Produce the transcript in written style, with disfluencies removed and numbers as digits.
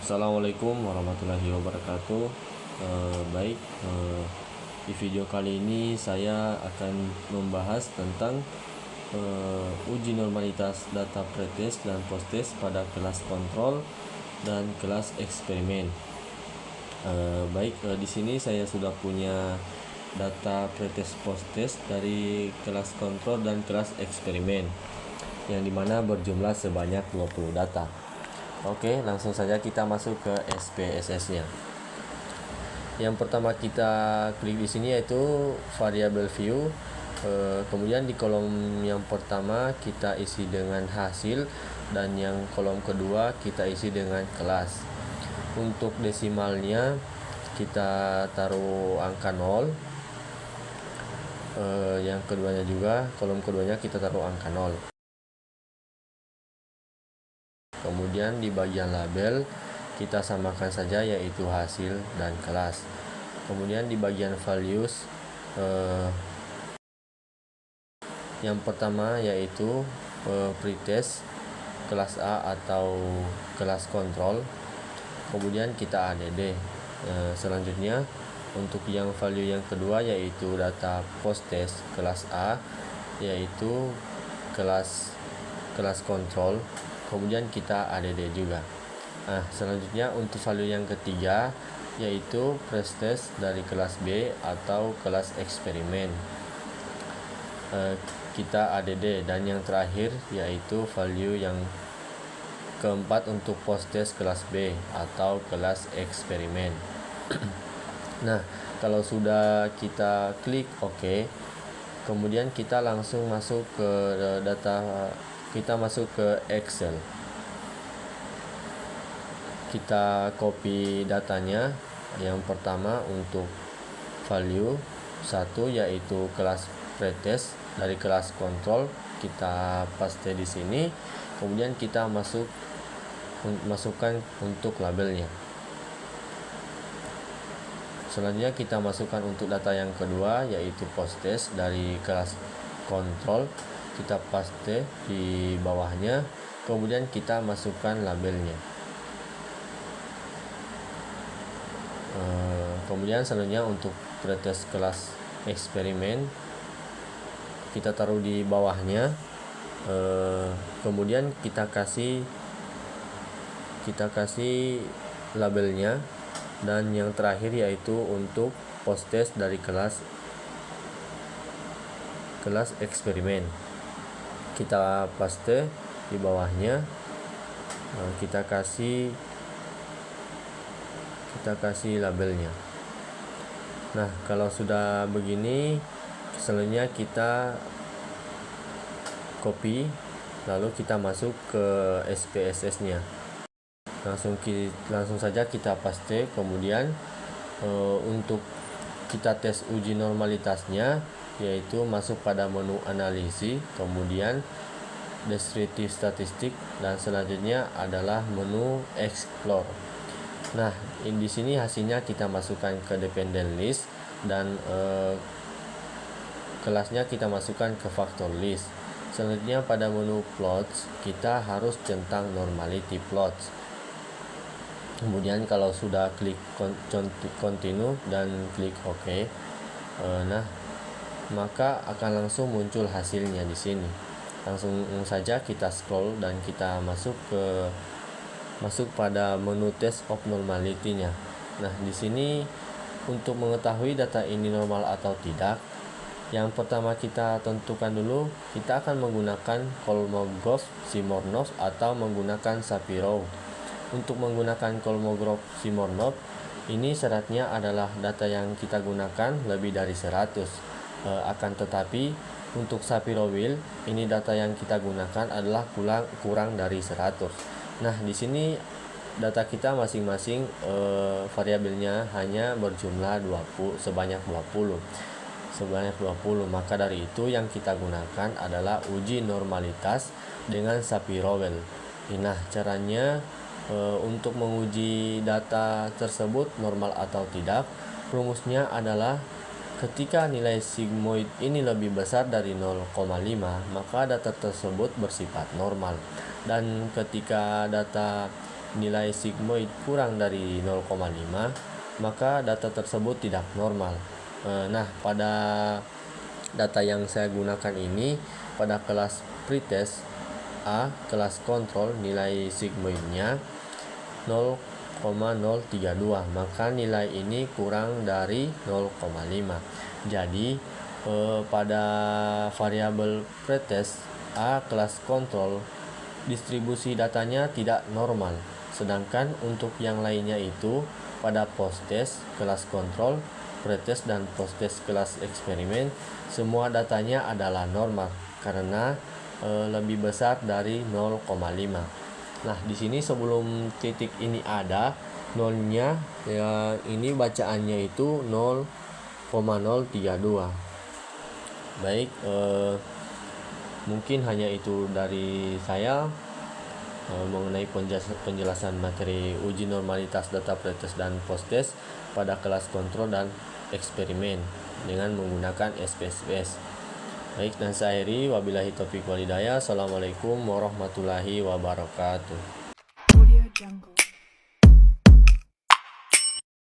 Assalamualaikum warahmatullahi wabarakatuh. Baik, di video kali ini saya akan membahas tentang uji normalitas data pretest dan posttest pada kelas kontrol dan kelas eksperimen. Di sini saya sudah punya data pretest posttest dari kelas kontrol dan kelas eksperimen, yang dimana berjumlah sebanyak 20 data. Oke, langsung saja kita masuk ke SPSS-nya. Yang pertama kita klik di sini yaitu variable view. Kemudian di kolom yang pertama kita isi dengan hasil, dan yang kolom kedua kita isi dengan kelas. Untuk desimalnya kita taruh angka 0. Yang keduanya juga, kolom keduanya kita taruh angka 0. Kemudian di bagian label kita samakan saja yaitu hasil dan kelas. Kemudian di bagian values yang pertama yaitu pretest kelas A atau kelas kontrol. Kemudian kita add. Selanjutnya untuk yang value yang kedua yaitu data posttest kelas A, yaitu kelas kontrol. Kemudian kita add juga. Selanjutnya untuk value yang ketiga yaitu pretest dari kelas B atau kelas eksperimen, kita add. Dan yang terakhir yaitu value yang keempat untuk posttest kelas B atau kelas eksperimen. Nah, kalau sudah kita klik OK, kemudian kita langsung masuk ke kita masuk ke Excel. Kita copy datanya. Yang pertama untuk value 1 yaitu kelas pretest dari kelas kontrol, kita paste di sini. Kemudian kita masukkan untuk labelnya. Selanjutnya kita masukkan untuk data yang kedua yaitu posttest dari kelas kontrol, kita paste di bawahnya. Kemudian kita masukkan labelnya. Kemudian selanjutnya untuk pretest kelas eksperimen kita taruh di bawahnya. Kemudian kita kasih labelnya. Dan yang terakhir yaitu untuk posttest dari kelas eksperimen, kita paste di bawahnya. Kita kasih labelnya. Nah, kalau sudah begini, selanjutnya kita copy, lalu kita masuk ke SPSS-nya. Langsung saja kita paste. Kemudian untuk kita tes uji normalitasnya yaitu masuk pada menu analisis, kemudian descriptive statistik, dan selanjutnya adalah menu explore. Nah, di sini hasilnya kita masukkan ke dependent list, dan kelasnya kita masukkan ke factor list. Selanjutnya pada menu plots kita harus centang normality plots. Kemudian kalau sudah klik continue dan klik OK, maka akan langsung muncul hasilnya di sini. Langsung saja kita scroll dan kita masuk pada menu test of normality-nya. Nah, di sini untuk mengetahui data ini normal atau tidak, yang pertama kita tentukan dulu, kita akan menggunakan Kolmogorov-Smirnov atau menggunakan Shapirov. Untuk menggunakan Kolmogorov-Smirnov ini syaratnya adalah data yang kita gunakan lebih dari 100. Akan tetapi untuk Shapirov-Wilk ini data yang kita gunakan adalah kurang dari 100. Nah, di sini data kita masing-masing variabelnya hanya berjumlah sebanyak 20. Maka dari itu yang kita gunakan adalah uji normalitas dengan Shapirov-Wilk. Nah, caranya untuk menguji data tersebut normal atau tidak, rumusnya adalah ketika nilai sigmoid ini lebih besar dari 0,5, maka data tersebut bersifat normal. Dan ketika data nilai sigmoid kurang dari 0,5, maka data tersebut tidak normal. Nah, pada data yang saya gunakan ini, pada kelas pretest A, kelas kontrol, nilai sigmoidnya 0,032, maka nilai ini kurang dari 0,5. Jadi pada variabel pretest A kelas kontrol, distribusi datanya tidak normal. Sedangkan untuk yang lainnya itu pada posttest kelas kontrol, pretest dan posttest kelas eksperimen, semua datanya adalah normal karena lebih besar dari 0,5. Nah, di sini sebelum titik ini ada nolnya, ya ini bacaannya itu 0,032. Baik, mungkin hanya itu dari saya mengenai penjelasan materi uji normalitas data pretest dan posttest pada kelas kontrol dan eksperimen dengan menggunakan SPSS. Baik, dan saya akhiri, wabillahi taufiq walhidayah. Assalamualaikum warahmatullahi wabarakatuh. Audio Jungle.